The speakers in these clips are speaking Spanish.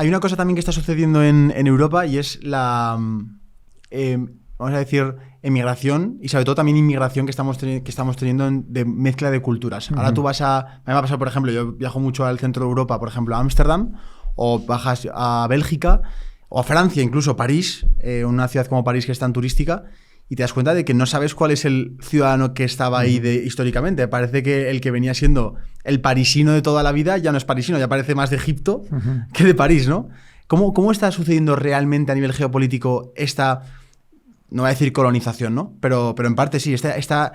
Hay una cosa también que está sucediendo en Europa y es la, vamos a decir, emigración y sobre todo también inmigración que estamos teniendo de mezcla de culturas. Ahora tú vas a mí me ha pasado, por ejemplo, yo viajo mucho al centro de Europa, por ejemplo, a Ámsterdam, o bajas a Bélgica, o a Francia, incluso París, una ciudad como París que es tan turística, y te das cuenta de que no sabes cuál es el ciudadano que estaba ahí históricamente. Parece que el que venía siendo el parisino de toda la vida ya no es parisino, ya parece más de Egipto que de París, ¿no? ¿Cómo está sucediendo realmente a nivel geopolítico esta, no voy a decir colonización, ¿no? Pero en parte sí, esta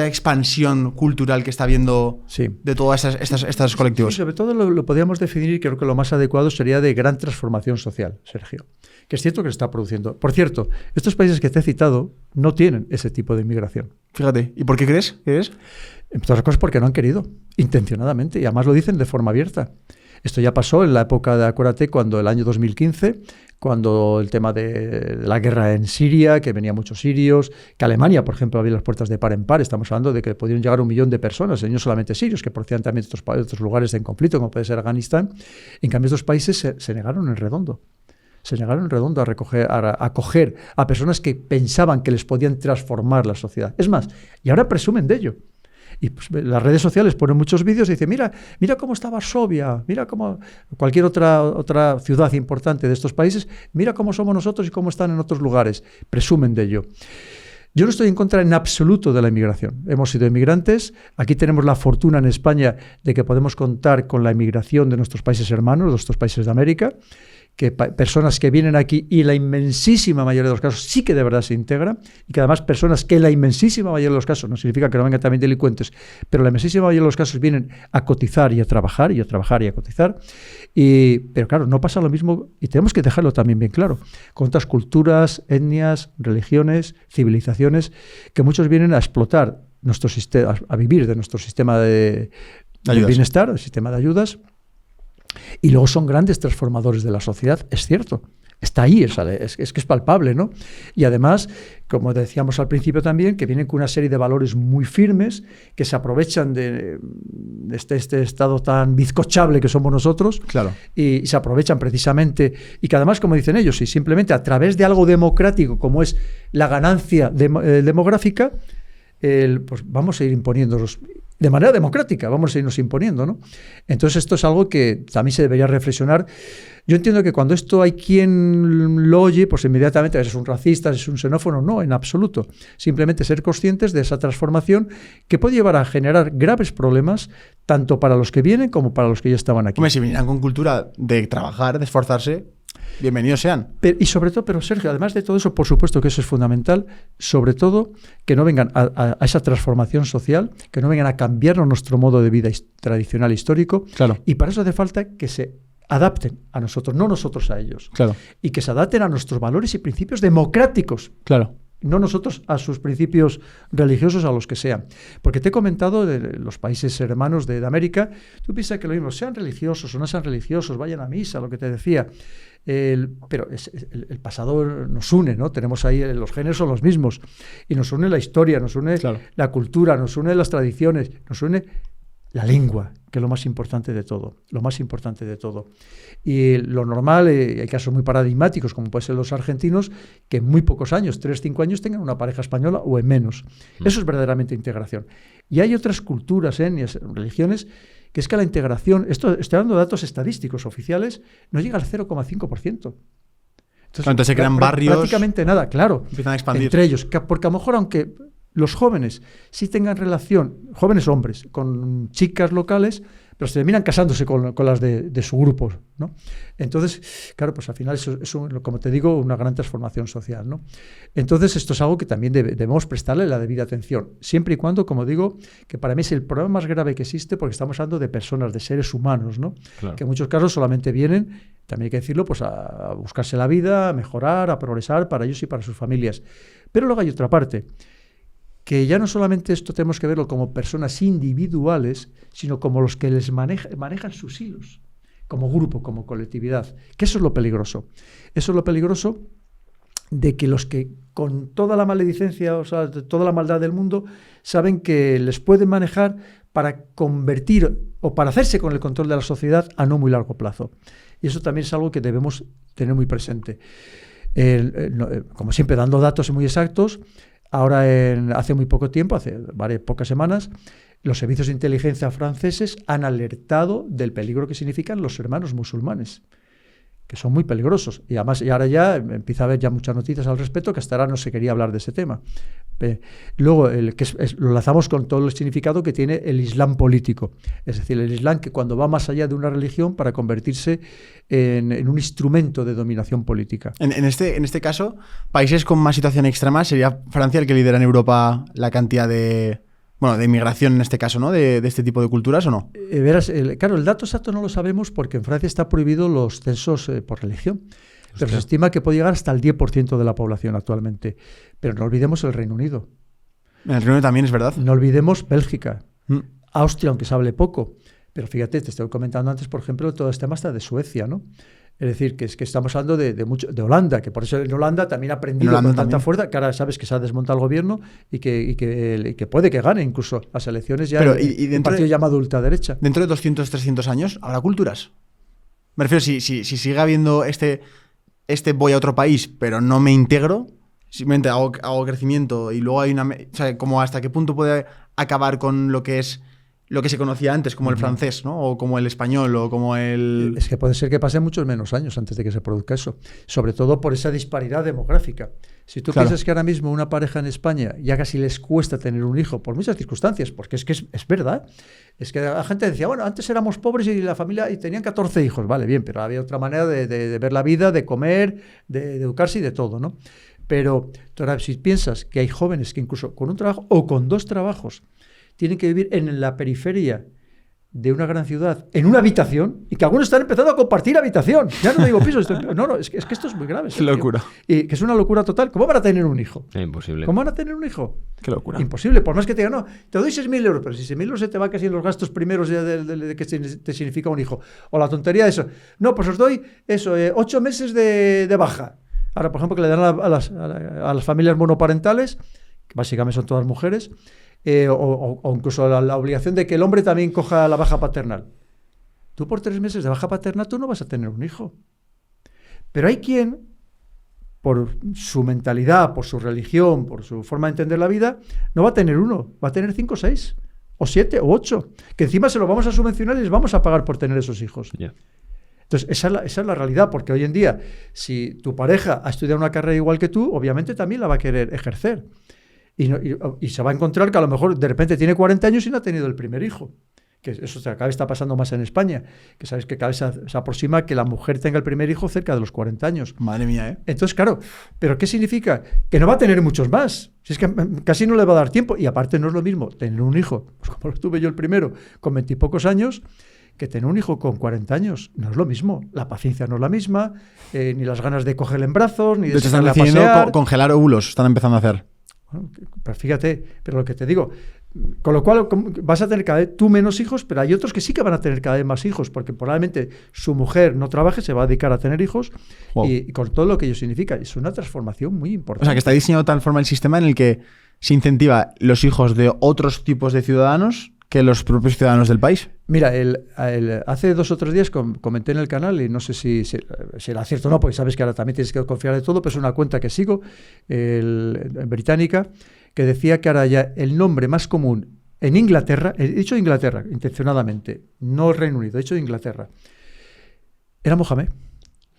expansión cultural que está habiendo de todas estas colectivos? Sí, sobre todo lo podríamos definir, y creo que lo más adecuado sería de gran transformación social, Sergio. Que es cierto que se está produciendo. Por cierto, estos países que te he citado no tienen ese tipo de inmigración. Fíjate, ¿y por qué crees? En todas las cosas porque no han querido, intencionadamente, y además lo dicen de forma abierta. Esto ya pasó en la época de, acuérdate, cuando el año 2015, cuando el tema de la guerra en Siria, que venían muchos sirios, que Alemania, por ejemplo, abría las puertas de par en par. Estamos hablando de que podían llegar 1 millón de personas, y no solamente sirios, que procedían también de otros lugares en conflicto, como puede ser Afganistán. En cambio, estos países se negaron en redondo. Se negaron en redondo a acoger a personas que pensaban que les podían transformar la sociedad. Es más, y ahora presumen de ello. Y pues, las redes sociales ponen muchos vídeos y dicen, mira cómo está Varsovia, mira cómo cualquier otra ciudad importante de estos países, mira cómo somos nosotros y cómo están en otros lugares. Presumen de ello. Yo no estoy en contra en absoluto de la inmigración. Hemos sido inmigrantes. Aquí tenemos la fortuna en España de que podemos contar con la inmigración de nuestros países hermanos, de nuestros países de América, que personas que vienen aquí y la inmensísima mayoría de los casos sí que de verdad se integran, y que además personas que la inmensísima mayoría de los casos, no significa que no vengan también delincuentes, pero la inmensísima mayoría de los casos vienen a cotizar y a trabajar y a trabajar y a cotizar. Pero claro, no pasa lo mismo, y tenemos que dejarlo también bien claro, con otras culturas, etnias, religiones, civilizaciones, que muchos vienen a explotar nuestro sistema, a vivir de nuestro sistema de bienestar, el sistema de ayudas. Y luego son grandes transformadores de la sociedad, es cierto. Está ahí, es que es palpable, ¿no? Y además, como decíamos al principio también, que vienen con una serie de valores muy firmes, que se aprovechan de este estado tan bizcochable que somos nosotros, claro. Y se aprovechan precisamente, y que además, como dicen ellos, y simplemente a través de algo democrático, como es la ganancia demográfica, pues vamos a ir imponiéndonos de manera democrática, vamos a irnos imponiendo, ¿no? Entonces esto es algo que también se debería reflexionar. Yo entiendo que cuando esto hay quien lo oye, pues inmediatamente es un racista, es un xenófono. No, en absoluto. Simplemente ser conscientes de esa transformación que puede llevar a generar graves problemas tanto para los que vienen como para los que ya estaban aquí. Hombre, si vinieran con cultura de trabajar, de esforzarse, bienvenidos sean. Y sobre todo, pero Sergio, además de todo eso, por supuesto que eso es fundamental, sobre todo que no vengan a esa transformación social, que no vengan a cambiarnos nuestro modo de vida tradicional histórico. Claro. Y para eso hace falta que se adapten a nosotros, no nosotros a ellos. Claro. Y que se adapten a nuestros valores y principios democráticos. Claro. No nosotros a sus principios religiosos, a los que sean. Porque te he comentado de los países hermanos de América, tú piensas que lo mismo, sean religiosos o no sean religiosos, vayan a misa, lo que te decía. Pero el pasado nos une, ¿no? Tenemos ahí, los géneros son los mismos. Y nos une la historia, nos une la cultura, nos une las tradiciones, nos une la lengua, que es lo más importante de todo. Lo más importante de todo. Y lo normal, hay casos muy paradigmáticos, como pueden ser los argentinos, que en muy pocos años, 3-5 años, tengan una pareja española o en menos. Eso es verdaderamente integración. Y hay otras culturas, etnias, religiones, que es que la integración, estoy hablando de datos estadísticos oficiales, no llega al 0,5%. Entonces se crean barrios. Prácticamente nada, claro. Empiezan a expandir. Entre ellos, porque a lo mejor, aunque los jóvenes sí tengan relación, jóvenes hombres, con chicas locales, pero se terminan casándose con las de su grupo, ¿no? Entonces, claro, pues al final eso es, como te digo, una gran transformación social, ¿no? Entonces, esto es algo que también debemos prestarle la debida atención, siempre y cuando, como digo, que para mí es el problema más grave que existe, porque estamos hablando de personas, de seres humanos, ¿no? Claro. Que en muchos casos solamente vienen, también hay que decirlo, pues a buscarse la vida, a mejorar, a progresar para ellos y para sus familias. Pero luego hay otra parte, que ya no solamente esto tenemos que verlo como personas individuales, sino como los que les manejan sus hilos, como grupo, como colectividad, que eso es lo peligroso. Eso es lo peligroso de que los que con toda la maledicencia, o sea, toda la maldad del mundo, saben que les pueden manejar para convertir o para hacerse con el control de la sociedad a no muy largo plazo. Y eso también es algo que debemos tener muy presente. Como siempre, dando datos muy exactos, ahora hace muy poco tiempo, hace pocas semanas, los servicios de inteligencia franceses han alertado del peligro que significan los hermanos musulmanes, que son muy peligrosos. Y además, y ahora ya empieza a haber ya muchas noticias al respecto, que hasta ahora no se quería hablar de ese tema. Luego, lo lanzamos con todo el significado que tiene el Islam político. Es decir, el Islam que cuando va más allá de una religión para convertirse en un instrumento de dominación política. En este caso, países con más situación extrema, sería Francia el que lidera en Europa la cantidad de inmigración en este caso, ¿no? De este tipo de culturas, ¿o no? Verás, claro, el dato exacto no lo sabemos porque en Francia está prohibido los censos por religión. Pero se estima que puede llegar hasta el 10% de la población actualmente. Pero no olvidemos el Reino Unido. En el Reino Unido también es verdad. No olvidemos Bélgica, Austria, aunque se hable poco. Pero fíjate, te estoy comentando antes, por ejemplo, todo este tema hasta de Suecia, ¿no? Es decir, que estamos hablando de Holanda, que por eso en Holanda también ha aprendido con tanta fuerza, que ahora sabes que se ha desmontado el gobierno y que puede que gane incluso las elecciones ya un partido llamado ultraderecha. Dentro de 200, 300 años, ¿habrá culturas? Me refiero, si sigue habiendo este voy a otro país, pero no me integro, simplemente hago crecimiento y luego hay o sea, como hasta qué punto puede acabar con lo que se conocía antes, como el francés, ¿no? O como el español, o como el... Es que puede ser que pasen muchos menos años antes de que se produzca eso, sobre todo por esa disparidad demográfica. Si tú piensas que ahora mismo una pareja en España ya casi les cuesta tener un hijo, por muchas circunstancias, porque es verdad, es que la gente decía, bueno, antes éramos pobres y la familia y tenían 14 hijos, vale, bien, pero había otra manera de ver la vida, de comer, de educarse y de todo, ¿no? Pero ahora, si piensas que hay jóvenes que incluso con un trabajo o con 2 trabajos tienen que vivir en la periferia de una gran ciudad, en una habitación, y que algunos están empezando a compartir habitación. Ya no digo pisos. Es que esto es muy grave. Qué locura. Y que es una locura total. ¿Cómo van a tener un hijo? Es imposible. ¿Cómo van a tener un hijo? Qué locura. Imposible. Por más que te digan, no, te doy 6.000 euros, pero si 6.000 euros se te va casi en los gastos primeros de que te significa un hijo. O la tontería de eso. No, pues os doy eso, 8 meses de baja. Ahora, por ejemplo, que le dan a las familias monoparentales, que básicamente son todas mujeres, o incluso la obligación de que el hombre también coja la baja paternal. Tú por 3 meses de baja paternal tú no vas a tener un hijo. Pero hay quien, por su mentalidad, por su religión, por su forma de entender la vida, no va a tener uno, va a tener 5, 6, o 7, o 8, que encima se lo vamos a subvencionar y les vamos a pagar por tener esos hijos. Yeah. Entonces, esa es la realidad, porque hoy en día, si tu pareja ha estudiado una carrera igual que tú, obviamente también la va a querer ejercer. Y se va a encontrar que a lo mejor de repente tiene 40 años y no ha tenido el primer hijo. Que eso cada vez está pasando más en España. Que sabes que cada vez se aproxima que la mujer tenga el primer hijo cerca de los 40 años. Madre mía, ¿eh? Entonces, claro, ¿pero qué significa? Que no va a tener muchos más. Si es que casi no le va a dar tiempo. Y aparte no es lo mismo tener un hijo, pues como lo tuve yo el primero, con 20 y pocos años, que tener un hijo con 40 años. No es lo mismo. La paciencia no es la misma, ni las ganas de cogerle en brazos, ni de sacarle a pasear. Están decidiendo congelar óvulos, están empezando a hacer. Bueno, pero fíjate, pero lo que te digo, con lo cual vas a tener cada vez tú menos hijos, pero hay otros que sí que van a tener cada vez más hijos, porque probablemente su mujer no trabaje, se va a dedicar a tener hijos, y con todo lo que ello significa. Es una transformación muy importante. O sea, que está diseñado de tal forma el sistema en el que se incentiva los hijos de otros tipos de ciudadanos que los propios ciudadanos del país. Mira, hace 2 o 3 días comenté en el canal, y no sé si era cierto o no, porque sabes que ahora también tienes que confiar de todo, pero es una cuenta que sigo, británica, que decía que ahora ya el nombre más común en Inglaterra, he dicho Inglaterra intencionadamente, no Reino Unido, he dicho Inglaterra, era Mohamed.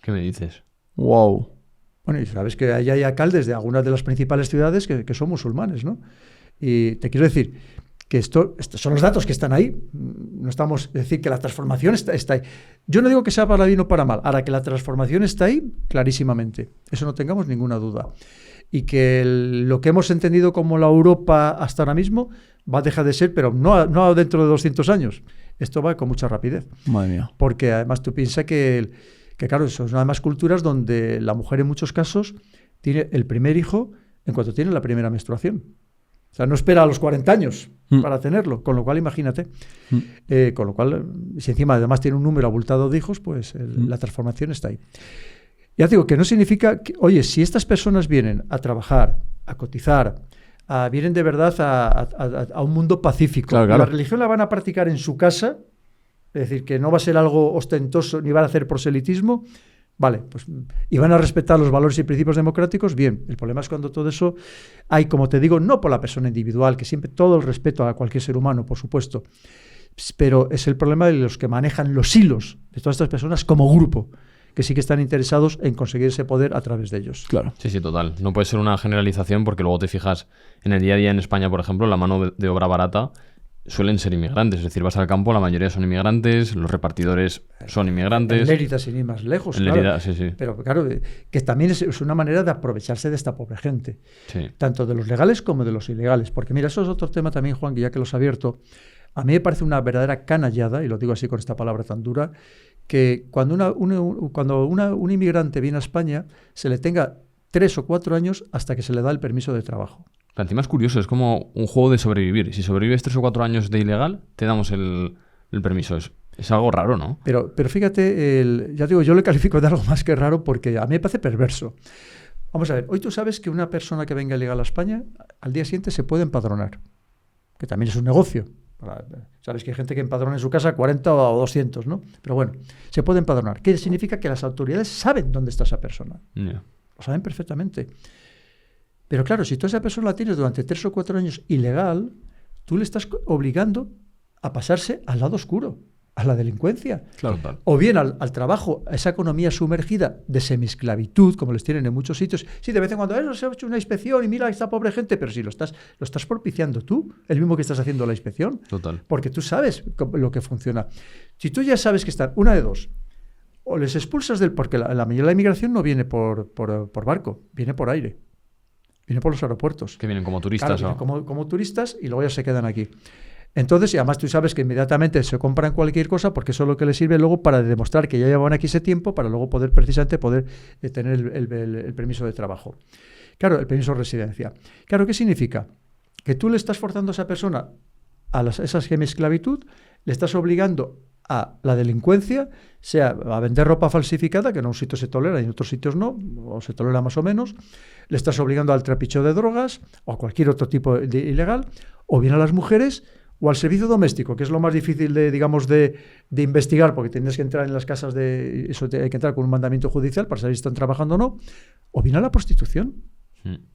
¿Qué me dices? Wow. Bueno, y sabes que allá hay alcaldes de algunas de las principales ciudades que son musulmanes, ¿no? Y te quiero decir que estos son los datos que están ahí. No estamos decir que la transformación está ahí. Yo no digo que sea para bien o para mal. Ahora, que la transformación está ahí, clarísimamente. Eso no tengamos ninguna duda. Y que lo que hemos entendido como la Europa hasta ahora mismo va a dejar de ser, pero no dentro de 200 años. Esto va con mucha rapidez. Madre mía. Porque además tú piensas que claro, son además culturas donde la mujer en muchos casos tiene el primer hijo en cuanto tiene la primera menstruación. O sea, no espera a los 40 años para tenerlo, con lo cual imagínate. Con lo cual, si encima además tiene un número abultado de hijos, pues la transformación está ahí. Ya te digo que no significa que, oye, si estas personas vienen a trabajar, a cotizar, vienen de verdad a un mundo pacífico, claro. La religión la van a practicar en su casa, es decir, que no va a ser algo ostentoso ni van a hacer proselitismo, vale, pues, y van a respetar los valores y principios democráticos, bien. El problema es cuando todo eso hay, como te digo, no por la persona individual, que siempre todo el respeto a cualquier ser humano, por supuesto, pero es el problema de los que manejan los hilos de todas estas personas como grupo, que sí que están interesados en conseguir ese poder a través de ellos. Claro. Sí, sí, total. No puede ser una generalización porque luego te fijas en el día a día en España, por ejemplo, la mano de obra barata suelen ser inmigrantes. Es decir, vas al campo, la mayoría son inmigrantes, los repartidores son inmigrantes. En Lérida, sin ir más lejos. En claro. Lérida, sí, sí. Pero claro, que también es una manera de aprovecharse de esta pobre gente. Sí. Tanto de los legales como de los ilegales. Porque mira, eso es otro tema también, Juan, que ya que lo has abierto, a mí me parece una verdadera canallada, y lo digo así con esta palabra tan dura, que cuando un inmigrante viene a España se le tenga 3 o 4 años hasta que se le da el permiso de trabajo. Pero encima es curioso, es como un juego de sobrevivir. Si sobrevives 3 o 4 años de ilegal, te damos el permiso. Es algo raro, ¿no? Pero fíjate, ya digo, yo le califico de algo más que raro porque a mí me parece perverso. Vamos a ver, hoy tú sabes que una persona que venga ilegal a España, al día siguiente se puede empadronar, que también es un negocio. Sabes que hay gente que empadrona en su casa 40 o 200, ¿no? Pero bueno, se puede empadronar. ¿Qué significa? Que las autoridades saben dónde está esa persona. Yeah. Lo saben perfectamente. Pero claro, si tú a esa persona la tienes durante 3 o 4 años ilegal, tú le estás obligando a pasarse al lado oscuro, a la delincuencia. Claro. O bien al trabajo, a esa economía sumergida de semiesclavitud, como les tienen en muchos sitios. Sí, de vez en cuando se ha hecho una inspección y mira a esta pobre gente, pero si lo estás propiciando tú, el mismo que estás haciendo la inspección. Total. Porque tú sabes lo que funciona. Si tú ya sabes que están, una de dos, o les expulsas porque la mayoría de la inmigración no viene por barco, viene por aire. Viene por los aeropuertos. Que vienen como turistas. Claro, vienen como turistas y luego ya se quedan aquí. Entonces, y además tú sabes que inmediatamente se compran cualquier cosa porque eso es lo que les sirve luego para demostrar que ya llevan aquí ese tiempo para luego poder precisamente tener el permiso de trabajo. Claro, el permiso de residencia. Claro, ¿qué significa? Que tú le estás forzando a esa persona a esa semiesclavitud, le estás obligando a la delincuencia, sea a vender ropa falsificada, que en un sitio se tolera y en otros sitios no, o se tolera más o menos, le estás obligando al trapicheo de drogas o a cualquier otro tipo de ilegal, o bien a las mujeres o al servicio doméstico, que es lo más difícil de investigar, porque tienes que entrar en las casas eso hay que entrar con un mandamiento judicial para saber si están trabajando o no, o bien a la prostitución.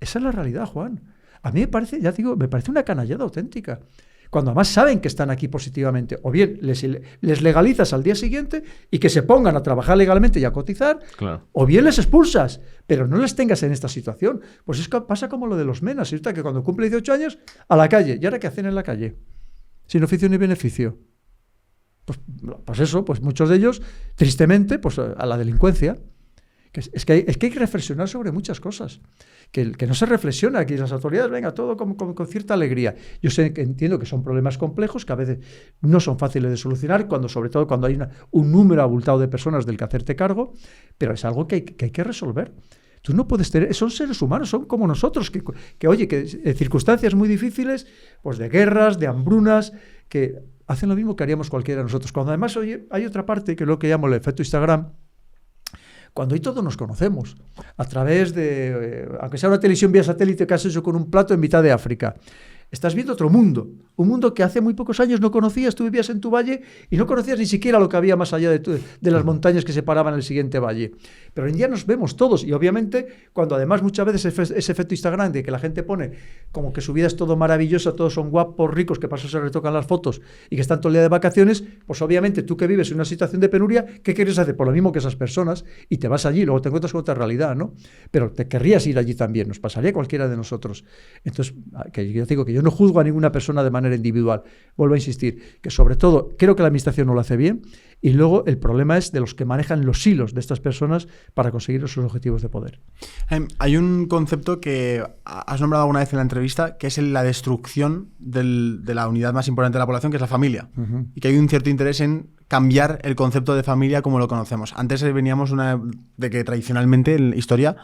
Esa es la realidad, Juan. A mí me parece una canallada auténtica. Cuando además saben que están aquí positivamente, o bien les legalizas al día siguiente y que se pongan a trabajar legalmente y a cotizar, claro. O bien les expulsas, pero no les tengas en esta situación. Pues pasa como lo de los menas, que cuando cumple 18 años, a la calle. ¿Y ahora qué hacen en la calle? Sin oficio ni beneficio. Pues eso, pues muchos de ellos, tristemente, pues a la delincuencia. Es que hay que reflexionar sobre muchas cosas. Que no se reflexiona aquí las autoridades, venga, todo con cierta alegría. Yo entiendo que son problemas complejos, que a veces no son fáciles de solucionar, sobre todo cuando hay un número abultado de personas del que hacerte cargo, pero es algo que hay que resolver. Tú no puedes son seres humanos, son como nosotros, que en circunstancias muy difíciles, pues de guerras, de hambrunas, que hacen lo mismo que haríamos cualquiera de nosotros. Cuando además hay otra parte, que es lo que llamo el efecto Instagram, cuando hoy todos nos conocemos, a través de, aunque sea una televisión vía satélite que has hecho con un plato en mitad de África, estás viendo otro mundo, un mundo que hace muy pocos años no conocías, tú vivías en tu valle y no conocías ni siquiera lo que había más allá de las montañas que separaban el siguiente valle. Pero hoy en día nos vemos todos y obviamente cuando además muchas veces ese efecto Instagram de que la gente pone como que su vida es todo maravillosa, todos son guapos, ricos, que paso se retocan las fotos y que están todo el día de vacaciones, pues obviamente tú que vives en una situación de penuria, ¿qué quieres hacer? Por lo mismo que esas personas y te vas allí, luego te encuentras con otra realidad, ¿no? Pero te querrías ir allí también, nos pasaría a cualquiera de nosotros. Entonces, que yo digo que yo no juzgo a ninguna persona de manera individual. Vuelvo a insistir, que sobre todo creo que la administración no lo hace bien y luego el problema es de los que manejan los hilos de estas personas para conseguir sus objetivos de poder. Hay un concepto que has nombrado alguna vez en la entrevista, que es la destrucción de la unidad más importante de la población, que es la familia. Uh-huh. Y que hay un cierto interés en cambiar el concepto de familia como lo conocemos. Antes veníamos de que tradicionalmente en la historia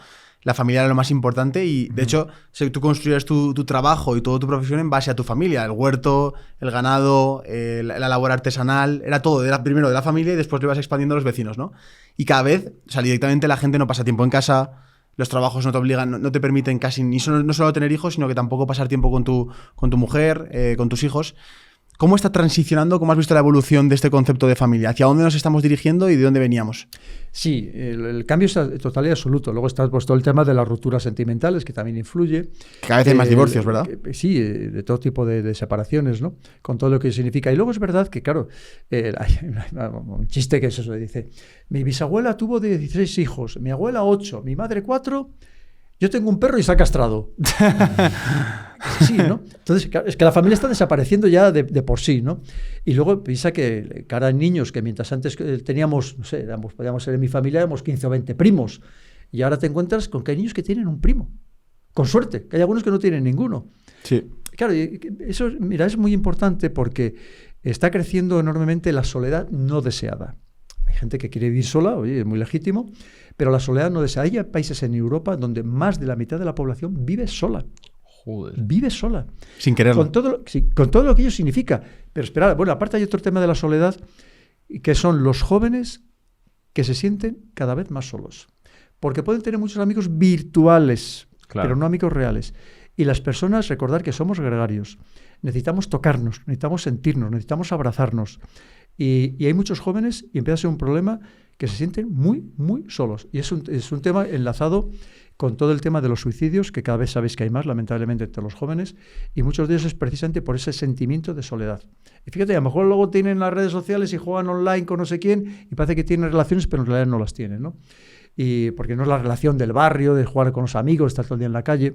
la familia era lo más importante y, de hecho, tú construías tu trabajo y toda tu profesión en base a tu familia. El huerto, el ganado, la labor artesanal, era todo. Era primero de la familia y después lo ibas expandiendo a los vecinos, ¿no? Y cada vez, directamente la gente no pasa tiempo en casa, los trabajos no te obligan, no te permiten casi no solo tener hijos, sino que tampoco pasar tiempo con tu mujer, con tus hijos. ¿Cómo está transicionando, cómo has visto la evolución de este concepto de familia? ¿Hacia dónde nos estamos dirigiendo y de dónde veníamos? Sí, el cambio es total y absoluto. Luego está pues, todo el tema de las rupturas sentimentales, que también influye. Cada vez hay más divorcios, ¿verdad? Sí, de todo tipo de separaciones, ¿no? Con todo lo que significa. Y luego es verdad que, claro, hay un chiste que es eso, dice, mi bisabuela tuvo 16 hijos, mi abuela 8, mi madre 4, yo tengo un perro y se ha castrado. Sí, ¿no? Entonces, claro, es que la familia está desapareciendo ya de por sí, ¿no? Y luego piensa que cada niños que mientras antes teníamos, no sé, podíamos ser en mi familia, éramos 15 o 20 primos, y ahora te encuentras con que hay niños que tienen un primo. Con suerte, que hay algunos que no tienen ninguno. Sí. Claro, eso, mira, es muy importante porque está creciendo enormemente la soledad no deseada. Hay gente que quiere vivir sola, oye, es muy legítimo, pero la soledad no deseada. Hay países en Europa donde más de la mitad de la población vive sola. Joder. Vive sola. Sin quererlo. Con todo lo que ello significa. Pero esperad, bueno, aparte hay otro tema de la soledad, que son los jóvenes que se sienten cada vez más solos. Porque pueden tener muchos amigos virtuales, claro, pero no amigos reales. Y las personas, recordar que somos gregarios. Necesitamos tocarnos, necesitamos sentirnos, necesitamos abrazarnos. Y hay muchos jóvenes, y empieza a ser un problema, que se sienten muy, muy solos. Y es un tema enlazado con todo el tema de los suicidios, que cada vez sabéis que hay más, lamentablemente, entre los jóvenes, y muchos de ellos es precisamente por ese sentimiento de soledad. Y fíjate, a lo mejor luego tienen las redes sociales y juegan online con no sé quién, y parece que tienen relaciones, pero en realidad no las tienen, ¿no? Y porque no es la relación del barrio, de jugar con los amigos, estar todo el día en la calle.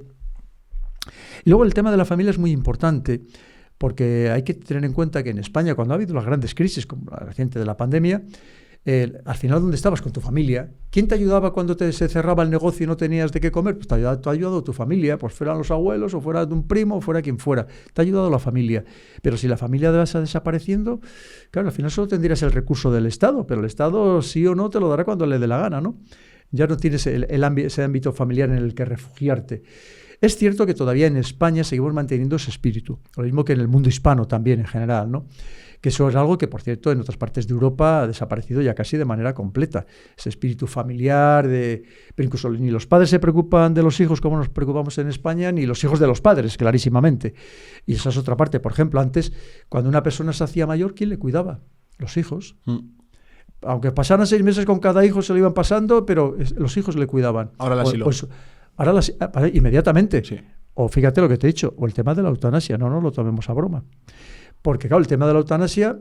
Y luego el tema de la familia es muy importante, porque hay que tener en cuenta que en España, cuando ha habido las grandes crisis, como la reciente de la pandemia, al final, ¿dónde estabas? Con tu familia. ¿Quién te ayudaba cuando se cerraba el negocio y no tenías de qué comer? Pues te ha ayudado tu familia, pues fueran los abuelos, o fuera de un primo, o fuera quien fuera. Te ha ayudado la familia. Pero si la familia va desapareciendo, claro, al final solo tendrías el recurso del Estado, pero el Estado sí o no te lo dará cuando le dé la gana, ¿no? Ya no tienes ese ámbito familiar en el que refugiarte. Es cierto que todavía en España seguimos manteniendo ese espíritu, lo mismo que en el mundo hispano también en general, ¿no? Que eso es algo que, por cierto, en otras partes de Europa ha desaparecido ya casi de manera completa. Ese espíritu familiar, pero incluso ni los padres se preocupan de los hijos como nos preocupamos en España, ni los hijos de los padres, clarísimamente. Y esa es otra parte. Por ejemplo, antes, cuando una persona se hacía mayor, ¿quién le cuidaba? Los hijos. Aunque pasaran 6 meses con cada hijo, se lo iban pasando, pero los hijos le cuidaban. Ahora el asilo. Ahora inmediatamente. Sí. O fíjate lo que te he dicho, o el tema de la eutanasia, no lo tomemos a broma. Porque claro, el tema de la eutanasia,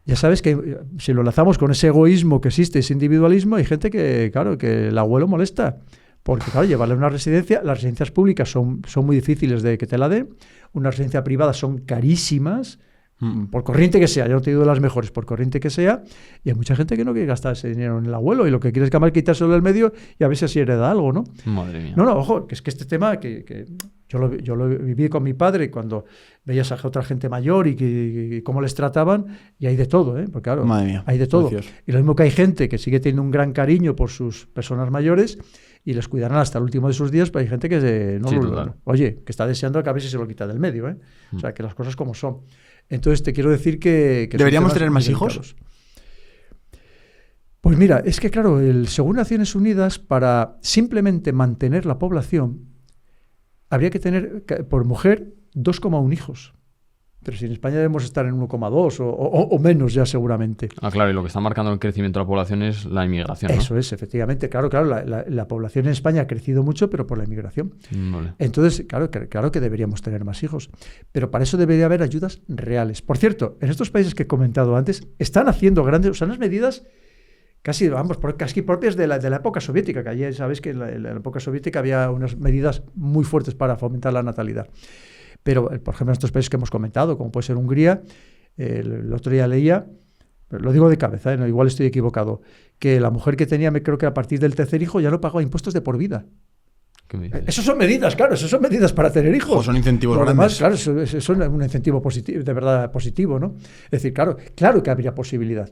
ya sabes que si lo enlazamos con ese egoísmo que existe, ese individualismo, hay gente que, claro, que el abuelo molesta. Porque claro, llevarle a una residencia, las residencias públicas son muy difíciles de que te la den, una residencia privada son carísimas, por corriente que sea, yo no te digo de las mejores, por corriente que sea, y hay mucha gente que no quiere gastar ese dinero en el abuelo y lo que quiere es quitárselo del medio y a ver si así hereda algo, ¿no? Madre mía. No, ojo, que es que este tema que yo lo viví con mi padre cuando veías a otra gente mayor y cómo les trataban, y hay de todo, ¿eh? Porque claro, madre mía, hay de todo. Gracias. Y lo mismo que hay gente que sigue teniendo un gran cariño por sus personas mayores y les cuidarán hasta el último de sus días, pero hay gente que oye, que está deseando que a ver si se lo quita del medio, ¿eh? O sea, que las cosas como son. Entonces te quiero decir que ¿deberíamos tener más hijos? Pues mira, es que claro, según Naciones Unidas, para simplemente mantener la población, habría que tener por mujer 2,1 hijos. Pero si en España debemos estar en 1,2 o menos ya seguramente. Ah, claro, y lo que está marcando el crecimiento de la población es la inmigración, ¿no? Eso es, efectivamente. Claro, la población en España ha crecido mucho, pero por la inmigración. Vale. Entonces, claro que deberíamos tener más hijos. Pero para eso debería haber ayudas reales. Por cierto, en estos países que he comentado antes, están haciendo unas medidas casi propias de la época soviética, que allí sabéis que en la época soviética había unas medidas muy fuertes para fomentar la natalidad. Pero, por ejemplo, en estos países que hemos comentado, como puede ser Hungría, el otro día leía, lo digo de cabeza, no, igual estoy equivocado, que la mujer que tenía, creo que a partir del tercer hijo, ya no pagaba impuestos de por vida. Eso son medidas, claro, eso son medidas para tener hijos. O son incentivos grandes. Además, claro, eso es un incentivo positivo, de verdad positivo, ¿no? Es decir, claro que habría posibilidad,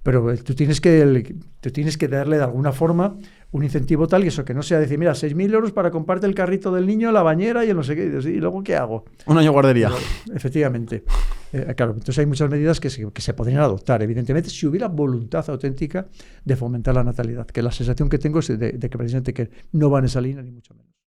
pero tú tienes que darle de alguna forma un incentivo tal que no sea decir, mira, 6.000 euros para comprarte el carrito del niño, la bañera y el no sé qué, y luego ¿qué hago? Un año guardería. Pero, efectivamente. Claro, entonces hay muchas medidas que se podrían adoptar, evidentemente, si hubiera voluntad auténtica de fomentar la natalidad, que la sensación que tengo es de que precisamente que no va en esa línea, ni mucho menos.